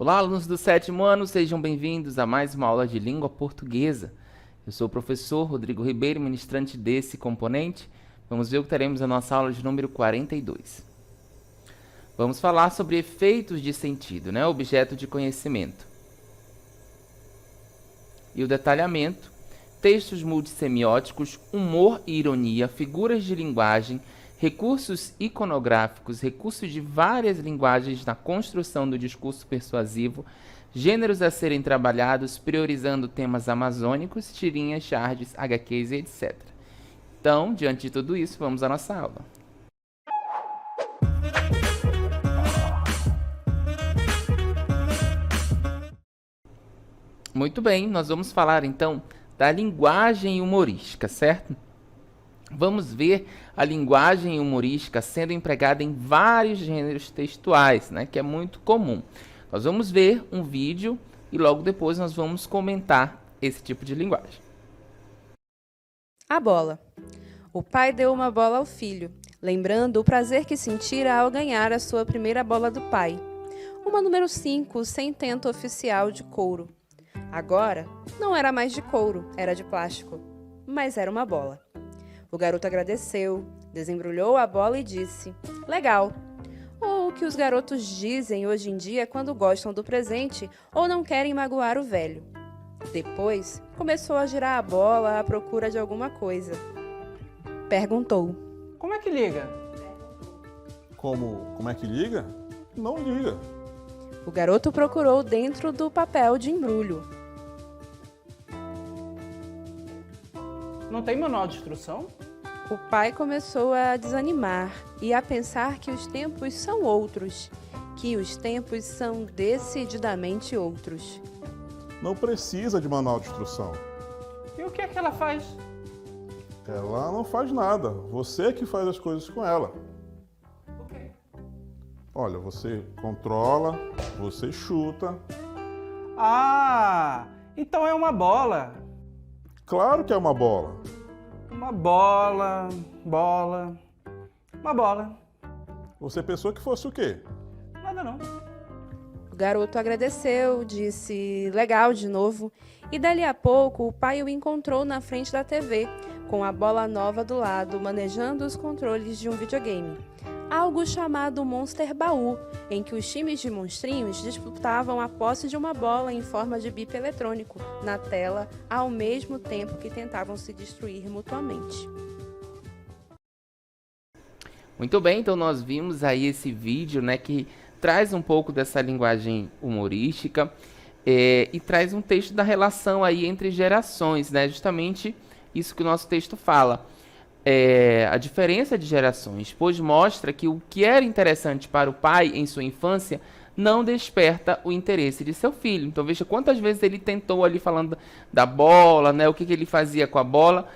Olá, alunos do 7º ano, sejam bem-vindos a mais uma aula de língua portuguesa. Eu sou o professor Rodrigo Ribeiro, ministrante desse componente. Vamos ver o que teremos na nossa aula de número 42. Vamos falar sobre efeitos de sentido, objeto de conhecimento. E o detalhamento, textos multissemióticos, humor e ironia, figuras de linguagem, recursos iconográficos, recursos de várias linguagens na construção do discurso persuasivo, gêneros a serem trabalhados, priorizando temas amazônicos, tirinhas, charges, HQs e etc. Então, diante de tudo isso, vamos à nossa aula. Muito bem, nós vamos falar então da linguagem humorística, certo? Vamos ver a linguagem humorística sendo empregada em vários gêneros textuais, que é muito comum. Nós vamos ver um vídeo e logo depois nós vamos comentar esse tipo de linguagem. A bola. O pai deu uma bola ao filho, lembrando o prazer que sentira ao ganhar a sua primeira bola do pai. Uma número 5, sem tento oficial de couro. Agora, não era mais de couro, era de plástico, mas era uma bola. O garoto agradeceu, desembrulhou a bola e disse: "Legal!" Ou o que os garotos dizem hoje em dia quando gostam do presente ou não querem magoar o velho. Depois, começou a girar a bola à procura de alguma coisa. Perguntou: "Como é que liga?" Como é que liga? Não liga. O garoto procurou dentro do papel de embrulho. "Não tem manual de instrução?" O pai começou a desanimar e a pensar que os tempos são outros, que os tempos são decididamente outros. Não precisa de manual de instrução. "E o que é que ela faz?" Ela não faz nada. Você é que faz as coisas com ela. "O quê?" Olha, você controla, você chuta. "Ah, então é uma bola." Claro que é uma bola. "Uma bola, uma bola." Você pensou que fosse o quê? "Nada não." O garoto agradeceu, disse legal de novo, e dali a pouco o pai o encontrou na frente da TV, com a bola nova do lado, manejando os controles de um videogame. Algo chamado Monster Baú, em que os times de monstrinhos disputavam a posse de uma bola em forma de bip eletrônico na tela, ao mesmo tempo que tentavam se destruir mutuamente. Muito bem, então nós vimos aí esse vídeo, que traz um pouco dessa linguagem humorística e traz um texto da relação aí entre gerações, justamente isso que o nosso texto fala. A diferença de gerações, pois mostra que o que era interessante para o pai em sua infância não desperta o interesse de seu filho. Então veja quantas vezes ele tentou ali falando da bola, o que ele fazia com a bola.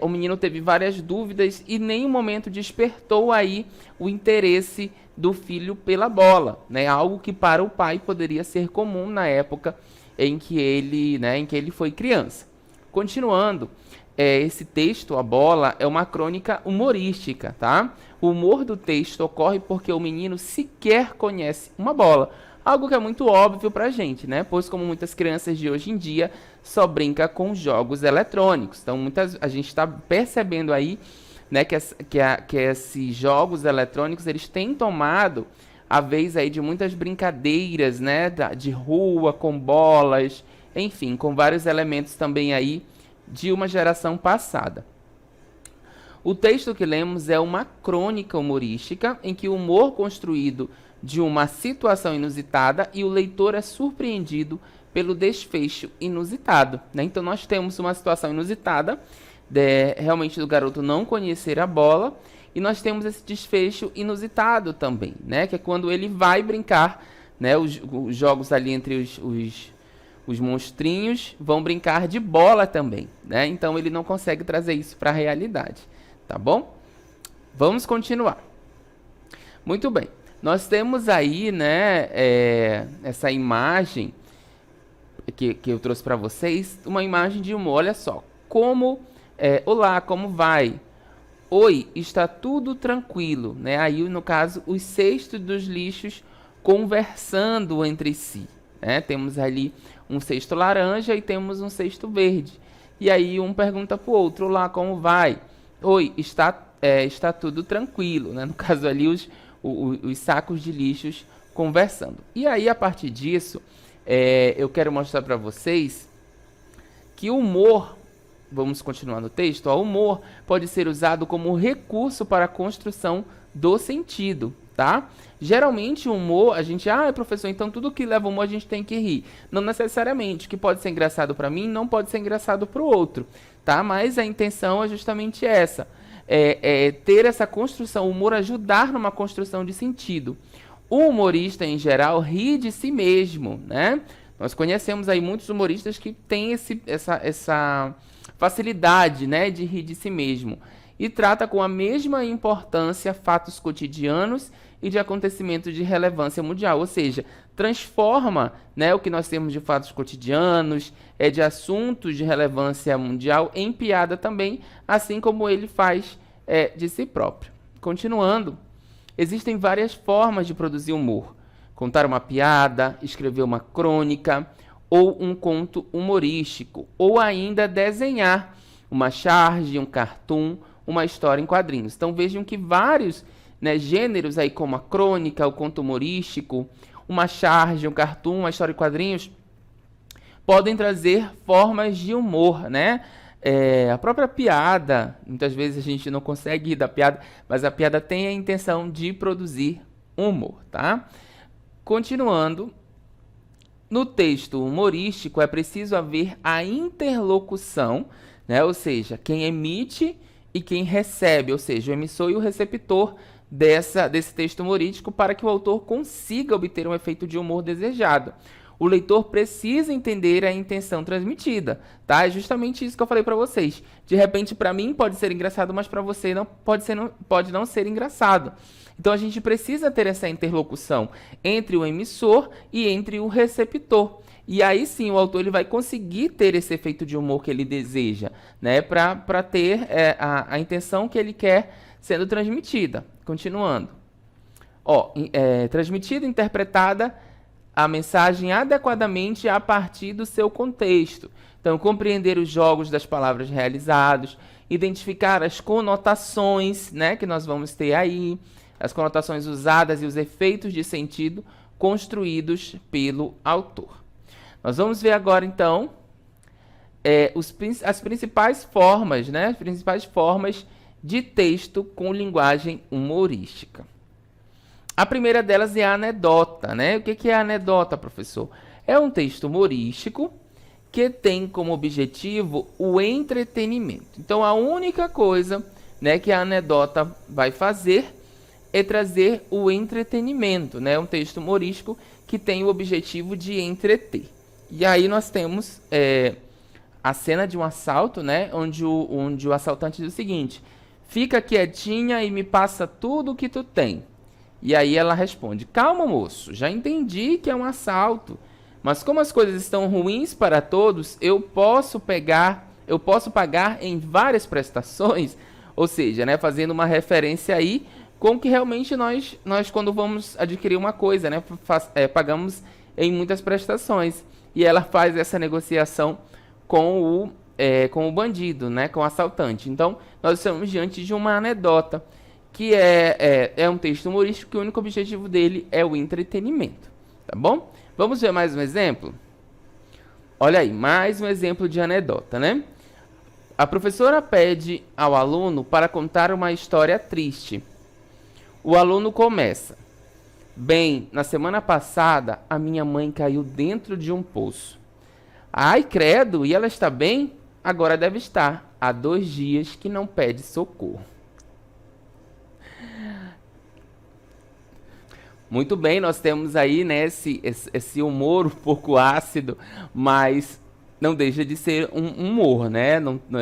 O menino teve várias dúvidas e em nenhum momento despertou aí o interesse do filho pela bola, algo que para o pai poderia ser comum na época em que ele foi criança. Continuando, esse texto, a bola, é uma crônica humorística, tá? O humor do texto ocorre porque o menino sequer conhece uma bola. Algo que é muito óbvio pra gente, Pois como muitas crianças de hoje em dia só brinca com jogos eletrônicos. Então a gente está percebendo aí, que esses jogos eletrônicos eles têm tomado a vez aí de muitas brincadeiras, de rua, com bolas, enfim, com vários elementos também aí de uma geração passada. O texto que lemos é uma crônica humorística em que o humor construído de uma situação inusitada e o leitor é surpreendido pelo desfecho inusitado. Então nós temos uma situação inusitada, realmente do garoto não conhecer a bola, e nós temos esse desfecho inusitado também, que é quando ele vai brincar, os jogos ali entre os monstrinhos vão brincar de bola também, Então ele não consegue trazer isso para a realidade, tá bom? Vamos continuar. Muito bem. Nós temos aí, essa imagem que eu trouxe para vocês, uma imagem de humor. Olha só, olá, como vai? Oi, está tudo tranquilo, Aí no caso os cestos dos lixos conversando entre si, né? Temos ali um cesto laranja e temos um cesto verde. E aí um pergunta para o outro, lá, como vai? Oi, está tudo tranquilo, né? No caso ali, os sacos de lixos conversando. E aí, a partir disso, eu quero mostrar para vocês que o humor, vamos continuar no texto, o humor pode ser usado como recurso para a construção do sentido, tá? Geralmente o humor, a gente, professor, então tudo que leva humor a gente tem que rir. Não necessariamente, o que pode ser engraçado para mim não pode ser engraçado para o outro, tá? Mas a intenção é justamente essa, ter essa construção, o humor ajudar numa construção de sentido. O humorista, em geral, ri de si mesmo, né? Nós conhecemos aí muitos humoristas que têm essa facilidade, né, de rir de si mesmo. E trata com a mesma importância fatos cotidianos e de acontecimentos de relevância mundial. Ou seja, transforma, né, o que nós temos de fatos cotidianos, de assuntos de relevância mundial, em piada também, assim como ele faz de si próprio. Continuando, existem várias formas de produzir humor. Contar uma piada, escrever uma crônica, ou um conto humorístico, ou ainda desenhar uma charge, um cartoon, uma história em quadrinhos. Então vejam que vários, né, gêneros aí, como a crônica, o conto humorístico, uma charge, um cartoon, uma história em quadrinhos, podem trazer formas de humor, né? A própria piada, muitas vezes a gente não consegue rir da piada, mas a piada tem a intenção de produzir humor, tá? Continuando, no texto humorístico é preciso haver a interlocução, né? Ou seja, quem emite e quem recebe, ou seja, o emissor e o receptor desse texto humorístico, para que o autor consiga obter um efeito de humor desejado. O leitor precisa entender a intenção transmitida, tá? É justamente isso que eu falei para vocês. De repente, para mim pode ser engraçado, mas para você não pode não ser engraçado. Então a gente precisa ter essa interlocução entre o emissor e entre o receptor. E aí sim o autor ele vai conseguir ter esse efeito de humor que ele deseja, né? Para ter a intenção que ele quer sendo transmitida. Continuando. Transmitida, interpretada a mensagem adequadamente a partir do seu contexto. Então, compreender os jogos das palavras realizados, identificar as conotações, né, que nós vamos ter aí, as conotações usadas e os efeitos de sentido construídos pelo autor. Nós vamos ver agora, então, as principais formas, né, as principais formas de texto com linguagem humorística. A primeira delas é a anedota, né? O que é a anedota, professor? É um texto humorístico que tem como objetivo o entretenimento. Então, a única coisa, né, que a anedota vai fazer é trazer o entretenimento, né? Um texto humorístico que tem o objetivo de entreter. E aí nós temos a cena de um assalto, né? Onde o assaltante diz o seguinte: fica quietinha e me passa tudo o que tu tem. E aí ela responde: calma, moço, já entendi que é um assalto, mas como as coisas estão ruins para todos, eu posso pagar em várias prestações. Ou seja, né, fazendo uma referência aí com que realmente nós quando vamos adquirir uma coisa, né, pagamos em muitas prestações. E ela faz essa negociação com o bandido, né, com o assaltante. Então, nós estamos diante de uma anedota, que é um texto humorístico que o único objetivo dele é o entretenimento, tá bom? Vamos ver mais um exemplo? Olha aí, mais um exemplo de anedota, né? A professora pede ao aluno para contar uma história triste. O aluno começa: bem, na semana passada, a minha mãe caiu dentro de um poço. Ai, credo, e ela está bem? Agora deve estar. Há 2 dias que não pede socorro. Muito bem, nós temos aí, né, esse humor um pouco ácido, mas não deixa de ser um humor, né?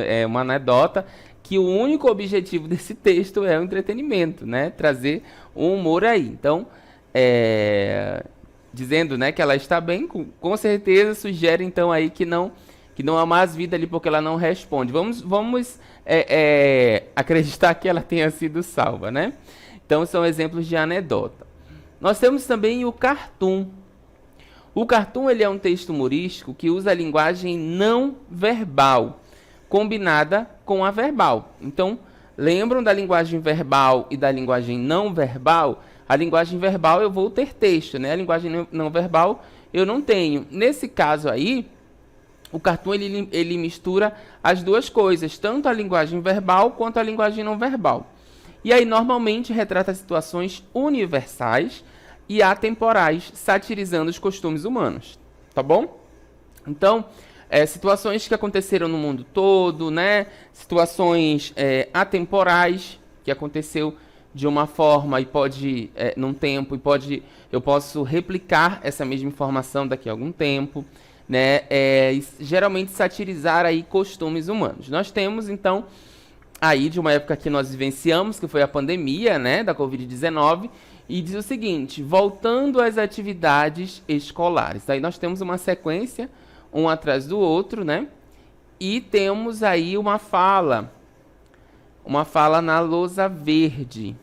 É uma anedota que o único objetivo desse texto é o entretenimento, né? Trazer um humor aí. Então, dizendo, né, que ela está bem, com certeza sugere então aí que não há mais vida ali porque ela não responde. Vamos acreditar que ela tenha sido salva, né? Então, são exemplos de anedota. Nós temos também o cartoon. O cartoon ele é um texto humorístico que usa a linguagem não verbal, combinada com a verbal. Então, lembram da linguagem verbal e da linguagem não verbal? A linguagem verbal eu vou ter texto, né? A linguagem não verbal eu não tenho. Nesse caso aí, o cartoon ele mistura as duas coisas, tanto a linguagem verbal quanto a linguagem não verbal. E aí, normalmente, retrata situações universais e atemporais, satirizando os costumes humanos, tá bom? Então, situações que aconteceram no mundo todo, né? Situações atemporais, que aconteceu de uma forma e pode, num tempo, e eu posso replicar essa mesma informação daqui a algum tempo, né? Geralmente satirizar aí costumes humanos. Nós temos, então, aí de uma época que nós vivenciamos, que foi a pandemia, né, da Covid-19, e diz o seguinte: voltando às atividades escolares. Aí nós temos uma sequência, um atrás do outro, né? E temos aí uma fala na lousa verde.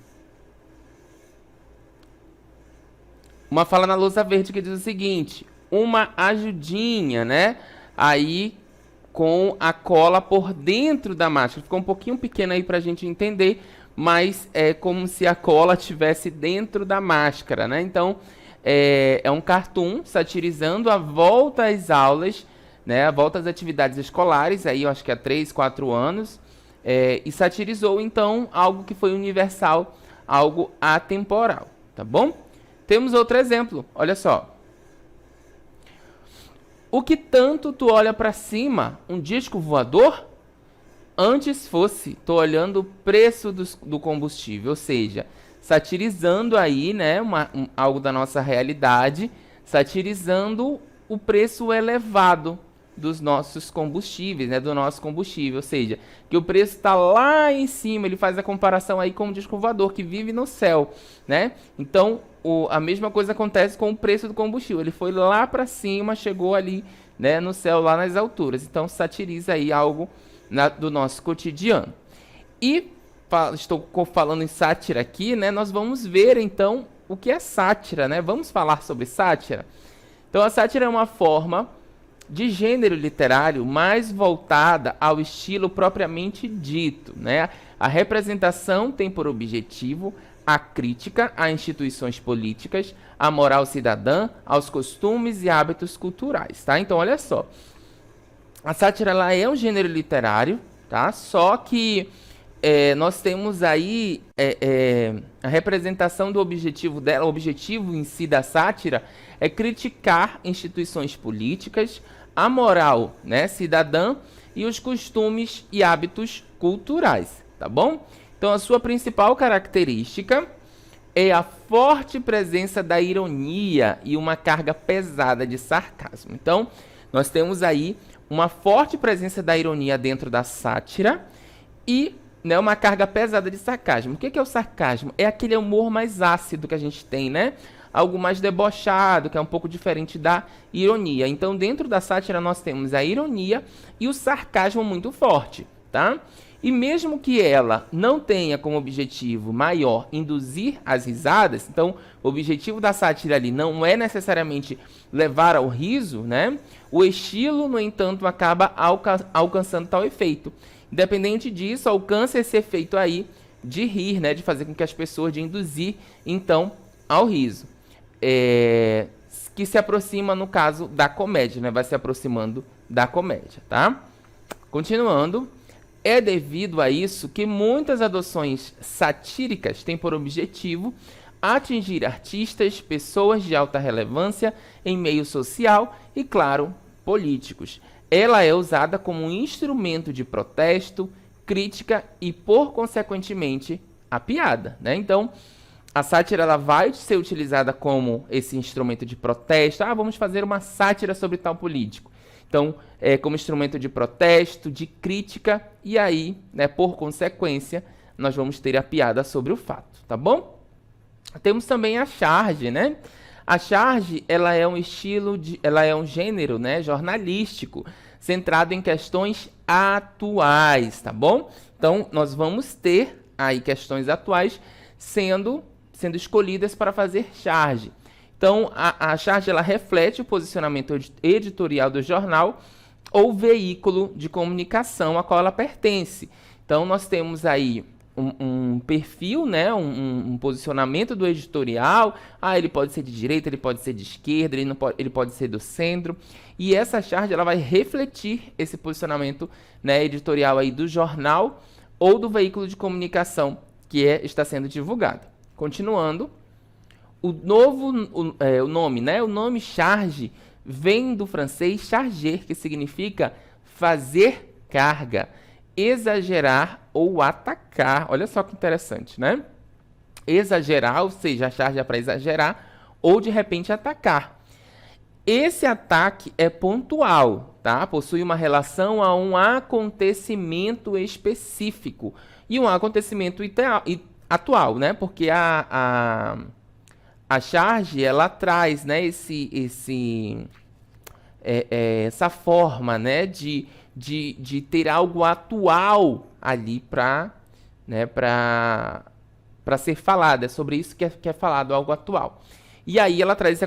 Uma fala na lousa verde que diz o seguinte: uma ajudinha, né? Aí com a cola por dentro da máscara. Ficou um pouquinho pequena aí pra gente entender, mas é como se a cola estivesse dentro da máscara, né? Então, é um cartoon satirizando a volta às aulas, né? A volta às atividades escolares, aí eu acho que há 3, 4 anos, e satirizou, então, algo que foi universal, algo atemporal, tá bom? Temos outro exemplo, olha só. O que tanto tu olha para cima, um disco voador? Antes fosse, tô olhando o preço do combustível, ou seja, satirizando aí, né, algo da nossa realidade, satirizando o preço elevado dos nossos combustíveis, né, do nosso combustível, ou seja, que o preço está lá em cima. Ele faz a comparação aí com o disco voador que vive no céu, né? Então, a mesma coisa acontece com o preço do combustível. Ele foi lá para cima, chegou ali, né, no céu, lá nas alturas. Então, satiriza aí algo do nosso cotidiano. E estou falando em sátira aqui, né? Nós vamos ver então o que é sátira, né? Vamos falar sobre sátira. Então, a sátira é uma forma de gênero literário mais voltada ao estilo propriamente dito, né? A representação tem por objetivo a crítica a instituições políticas, à moral cidadã, aos costumes e hábitos culturais, tá? Então, olha só. A sátira ela é um gênero literário, tá? Só que nós temos aí a representação do objetivo dela. O objetivo em si da sátira é criticar instituições políticas, a moral, né, cidadã e os costumes e hábitos culturais, tá bom? Então, a sua principal característica é a forte presença da ironia e uma carga pesada de sarcasmo. Então, nós temos aí uma forte presença da ironia dentro da sátira e, né, uma carga pesada de sarcasmo. O que é o sarcasmo? É aquele humor mais ácido que a gente tem, né? Algo mais debochado, que é um pouco diferente da ironia. Então, dentro da sátira, nós temos a ironia e o sarcasmo muito forte, tá? E mesmo que ela não tenha como objetivo maior induzir as risadas, então o objetivo da sátira ali não é necessariamente levar ao riso, né? O estilo, no entanto, acaba alcançando tal efeito. Independente disso, alcança esse efeito aí de rir, né? De fazer com que as pessoas, de induzir, então, ao riso. Que se aproxima, no caso, da comédia, né? Vai se aproximando da comédia, tá? Continuando. É devido a isso que muitas adoções satíricas têm por objetivo atingir artistas, pessoas de alta relevância em meio social e, claro, políticos. Ela é usada como um instrumento de protesto, crítica e, por consequentemente, a piada, né? Então, a sátira ela vai ser utilizada como esse instrumento de protesto. Vamos fazer uma sátira sobre tal político. Então, como instrumento de protesto, de crítica, e aí, né, por consequência, nós vamos ter a piada sobre o fato, tá bom? Temos também a charge, né? A charge, ela é um gênero, né, jornalístico, centrado em questões atuais, tá bom? Então, nós vamos ter aí questões atuais sendo escolhidas para fazer charge. Então, a charge ela reflete o posicionamento editorial do jornal ou veículo de comunicação a qual ela pertence. Então, nós temos aí um perfil, né, um posicionamento do editorial. Ele pode ser de direita, ele pode ser de esquerda, ele pode ser do centro. E essa charge ela vai refletir esse posicionamento, né, editorial aí do jornal ou do veículo de comunicação que está sendo divulgado. Continuando, o nome charge vem do francês charger, que significa fazer carga, exagerar ou atacar. Olha só que interessante, né? Exagerar, ou seja, a charge é para exagerar ou de repente atacar. Esse ataque é pontual, tá? Possui uma relação a um acontecimento específico e um acontecimento atual, né? Porque a charge ela traz, né, essa forma, né, de ter algo atual ali para ser falado. É sobre isso que é falado, algo atual. E aí ela traz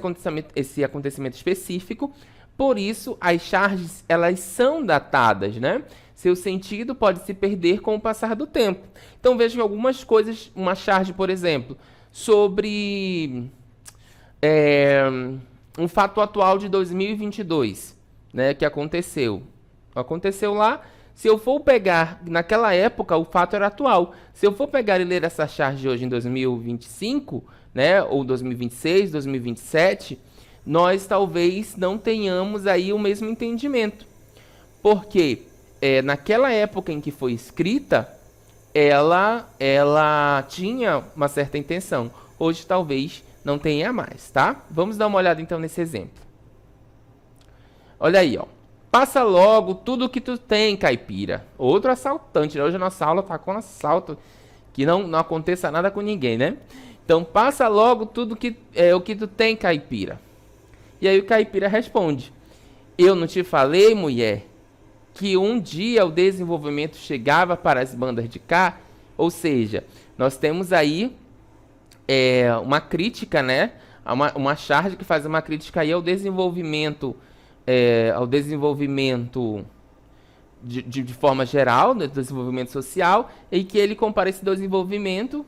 esse acontecimento específico. Por isso, as charges elas são datadas, né? Seu sentido pode se perder com o passar do tempo. Então veja que algumas coisas, uma charge, por exemplo, sobre um fato atual de 2022, né, que aconteceu lá. Se eu for pegar, naquela época, o fato era atual. Se eu for pegar e ler essa charge hoje em 2025, né, ou 2026, 2027, nós talvez não tenhamos aí o mesmo entendimento. Porque naquela época em que foi escrita, ela tinha uma certa intenção. Hoje talvez não tenha mais, tá? Vamos dar uma olhada então nesse exemplo. Olha aí, ó. Passa logo tudo que tu tem, caipira. Outro assaltante, né? Hoje a nossa aula tá com assalto, que não aconteça nada com ninguém, né? Então, passa logo tudo o que tu tem, caipira. E aí o caipira responde: eu não te falei, mulher, que um dia o desenvolvimento chegava para as bandas de cá? Ou seja, nós temos aí uma crítica, né? Uma charge que faz uma crítica aí ao desenvolvimento, de forma geral, do desenvolvimento social, e que ele compara esse desenvolvimento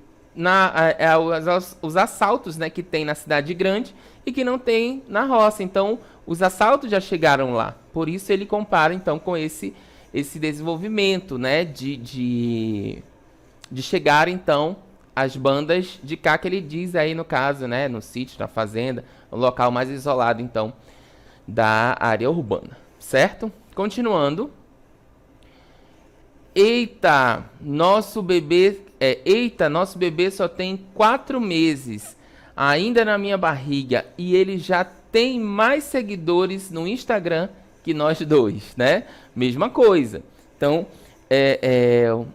aos assaltos, né, que tem na cidade grande e que não tem na roça. Então, os assaltos já chegaram lá. Por isso ele compara então com esse desenvolvimento, né, de chegar então as bandas de cá, que ele diz aí no caso, né, no sítio, na fazenda, no local mais isolado então da área urbana, certo? Continuando. Eita, nosso bebê só tem 4 meses ainda na minha barriga e ele já tem mais seguidores no Instagram que nós dois, né? Mesma coisa. Então,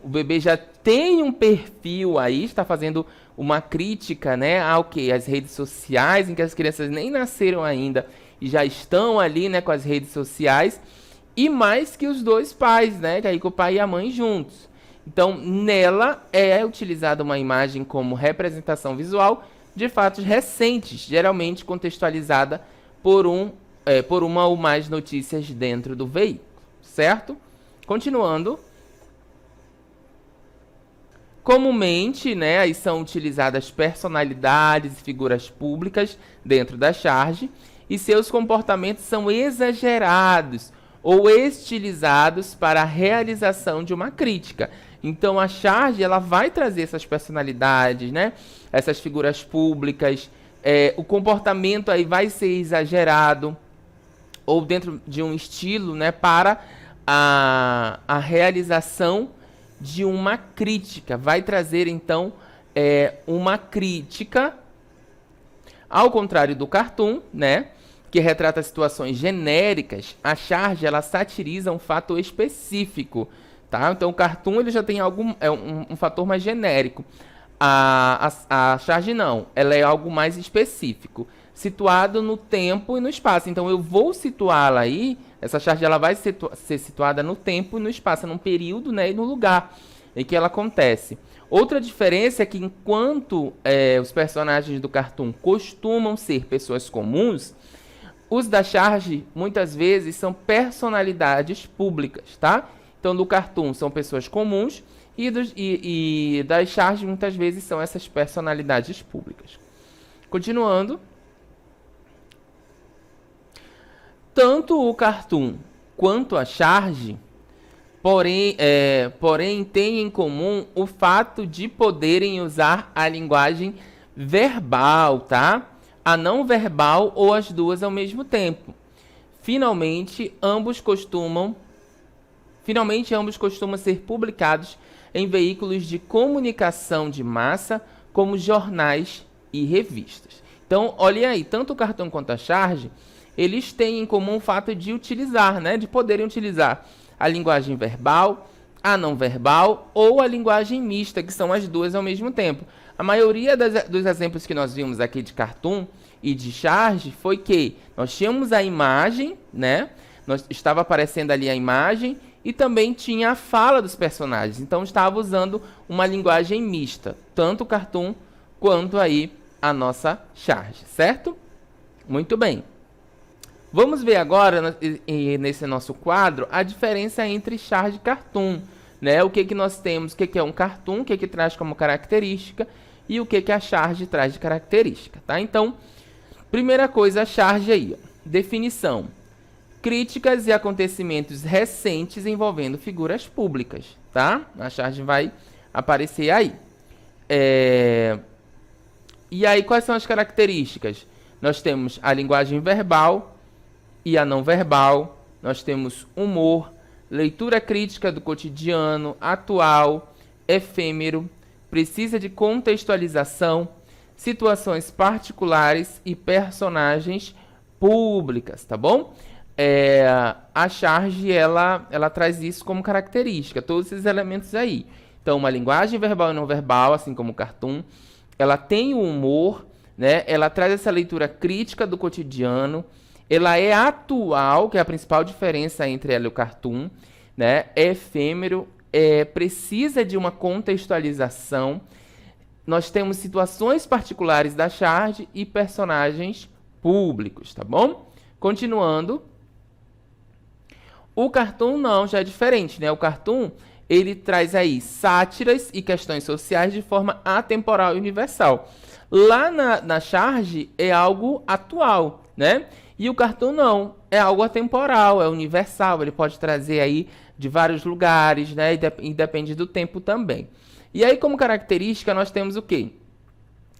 o bebê já tem um perfil aí, está fazendo uma crítica, né, ao que? As redes sociais, em que as crianças nem nasceram ainda e já estão ali, né, com as redes sociais, e mais que os dois pais, né, que aí com o pai e a mãe juntos. Então, nela é utilizada uma imagem como representação visual de fatos recentes, geralmente contextualizada por uma ou mais notícias dentro do veículo, certo? Continuando. Comumente, né, aí são utilizadas personalidades e figuras públicas dentro da charge, e seus comportamentos são exagerados ou estilizados para a realização de uma crítica. Então a charge ela vai trazer essas personalidades, né, essas figuras públicas, o comportamento aí vai ser exagerado ou dentro de um estilo, né, para a realização de uma crítica. Vai trazer então uma crítica, ao contrário do cartoon, né, que retrata situações genéricas. A charge ela satiriza um fato específico, tá? Então o cartoon ele já tem um fator mais genérico. A charge não, ela é algo mais específico, situado no tempo e no espaço. Então eu vou situá-la aí. Essa charge ela vai ser situada no tempo e no espaço, num período, né, e no lugar. em que ela acontece. Outra diferença é que enquanto os personagens do cartoon costumam ser pessoas comuns, os da charge muitas vezes são personalidades públicas, tá? Então do cartoon são pessoas comuns e das charge muitas vezes são essas personalidades públicas. Continuando. Tanto o cartoon quanto a charge, porém têm em comum o fato de poderem usar a linguagem verbal, tá? A não verbal ou as duas ao mesmo tempo. Finalmente, ambos costumam ser publicados em veículos de comunicação de massa, como jornais e revistas. Então, olhem aí, tanto o cartoon quanto a charge, eles têm em comum o fato de utilizar, né, de poderem utilizar a linguagem verbal, a não verbal ou a linguagem mista, que são as duas ao mesmo tempo. A maioria dos exemplos que nós vimos aqui de cartoon e de charge foi que nós tínhamos a imagem, né? Estava aparecendo ali a imagem e também tinha a fala dos personagens. Então estava usando uma linguagem mista, tanto o cartoon quanto aí a nossa charge, certo? Muito bem. Vamos ver agora, nesse nosso quadro, a diferença entre charge e cartoon, né? O que nós temos, o que é um cartoon, o que traz como característica e o que a charge traz de característica, tá? Então, primeira coisa, a charge aí, ó. Definição: críticas e acontecimentos recentes envolvendo figuras públicas, tá? A charge vai aparecer aí. E aí, quais são as características? Nós temos a linguagem verbal e a não verbal, nós temos humor, leitura crítica do cotidiano, atual, efêmero, precisa de contextualização, situações particulares e personagens públicas, tá bom? A charge, ela traz isso como característica, todos esses elementos aí. Então, uma linguagem verbal e não verbal, assim como o cartoon, ela tem o humor, né? Ela traz essa leitura crítica do cotidiano, ela é atual, que é a principal diferença entre ela e o cartoon, né? É efêmero, precisa de uma contextualização. Nós temos situações particulares da charge e personagens públicos, tá bom? Continuando. O cartoon não, já é diferente, né? O cartoon, ele traz aí sátiras e questões sociais de forma atemporal e universal. Lá na charge é algo atual, né? E o cartoon não, é algo atemporal, é universal, ele pode trazer aí de vários lugares, né? E depende do tempo também. E aí, como característica, nós temos o quê?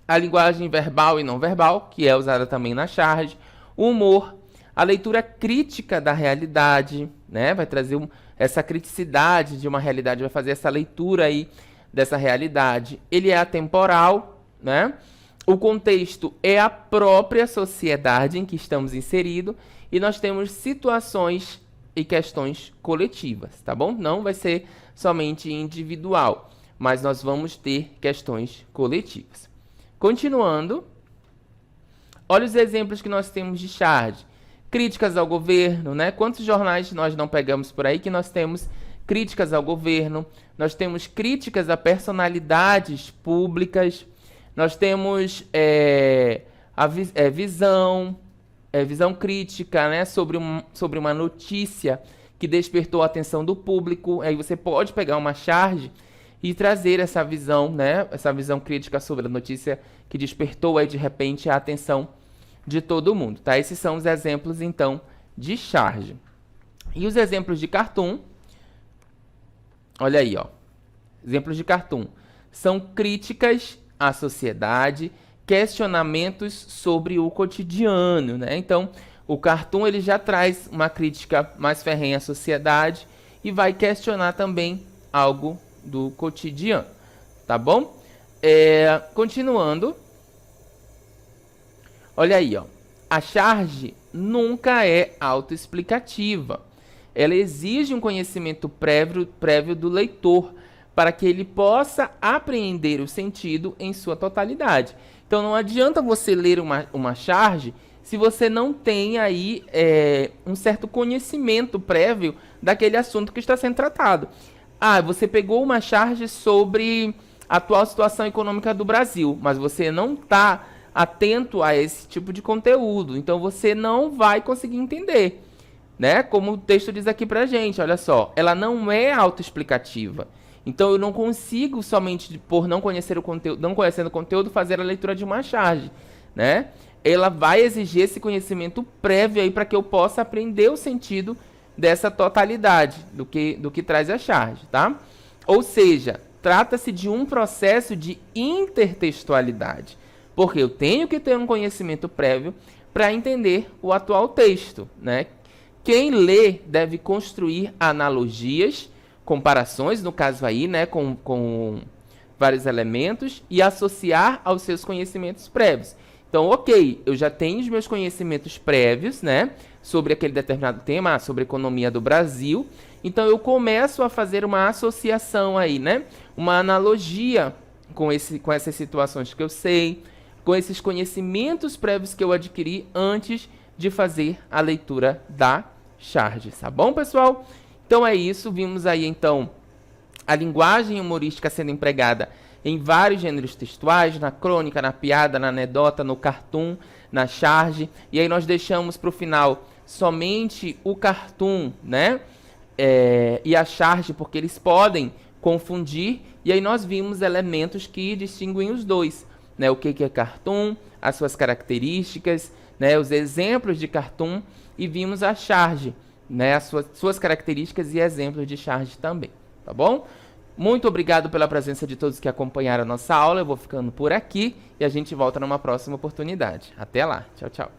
A linguagem verbal e não verbal, que é usada também na charge, o humor, a leitura crítica da realidade, né? Vai trazer essa criticidade de uma realidade, vai fazer essa leitura aí dessa realidade. Ele é atemporal, né? O contexto é a própria sociedade em que estamos inseridos e nós temos situações e questões coletivas, tá bom? Não vai ser somente individual, mas nós vamos ter questões coletivas. Continuando, olha os exemplos que nós temos de charge. Críticas ao governo, né? Quantos jornais nós não pegamos por aí que nós temos críticas ao governo? Nós temos críticas a personalidades públicas. Nós temos visão crítica, né? sobre uma notícia que despertou a atenção do público. Aí você pode pegar uma charge e trazer essa visão, né? Essa visão crítica sobre a notícia que despertou aí de repente a atenção de todo mundo, tá? Esses são os exemplos, então, de charge. E os exemplos de cartoon, olha aí, ó. Exemplos de cartoon são críticas à sociedade, questionamentos sobre o cotidiano, né? Então, o cartoon ele já traz uma crítica mais ferrenha à sociedade e vai questionar também algo do cotidiano, tá bom? Continuando. Olha aí, ó. A charge nunca é autoexplicativa. Ela exige um conhecimento prévio do leitor para que ele possa apreender o sentido em sua totalidade. Então não adianta você ler uma charge se você não tem aí um certo conhecimento prévio daquele assunto que está sendo tratado. Ah, você pegou uma charge sobre a atual situação econômica do Brasil, mas você não está atento a esse tipo de conteúdo, então você não vai conseguir entender, né? Como o texto diz aqui pra gente, olha só, ela não é autoexplicativa. Então eu não consigo somente por não conhecer o conteúdo, não conhecendo o conteúdo, fazer a leitura de uma charge, né? Ela vai exigir esse conhecimento prévio aí para que eu possa aprender o sentido dessa totalidade do que traz a charge, tá? Ou seja, trata-se de um processo de intertextualidade, porque eu tenho que ter um conhecimento prévio para entender o atual texto, né? Quem lê deve construir analogias, comparações, no caso aí, né, com vários elementos e associar aos seus conhecimentos prévios. Então, ok, eu já tenho os meus conhecimentos prévios, né, sobre aquele determinado tema, sobre a economia do Brasil. Então, eu começo a fazer uma associação aí, né, uma analogia com essas situações que eu sei, com esses conhecimentos prévios que eu adquiri antes de fazer a leitura da charge, tá bom, pessoal? Então é isso, vimos aí então a linguagem humorística sendo empregada em vários gêneros textuais, na crônica, na piada, na anedota, no cartoon, na charge, e aí nós deixamos para o final somente o cartoon, né, e a charge, porque eles podem confundir, e aí nós vimos elementos que distinguem os dois, né, o que é cartoon, as suas características, né, os exemplos de cartoon, e vimos a charge, né, as suas características e exemplos de charge também, tá bom? Muito obrigado pela presença de todos que acompanharam a nossa aula, eu vou ficando por aqui e a gente volta numa próxima oportunidade. Até lá, tchau, tchau.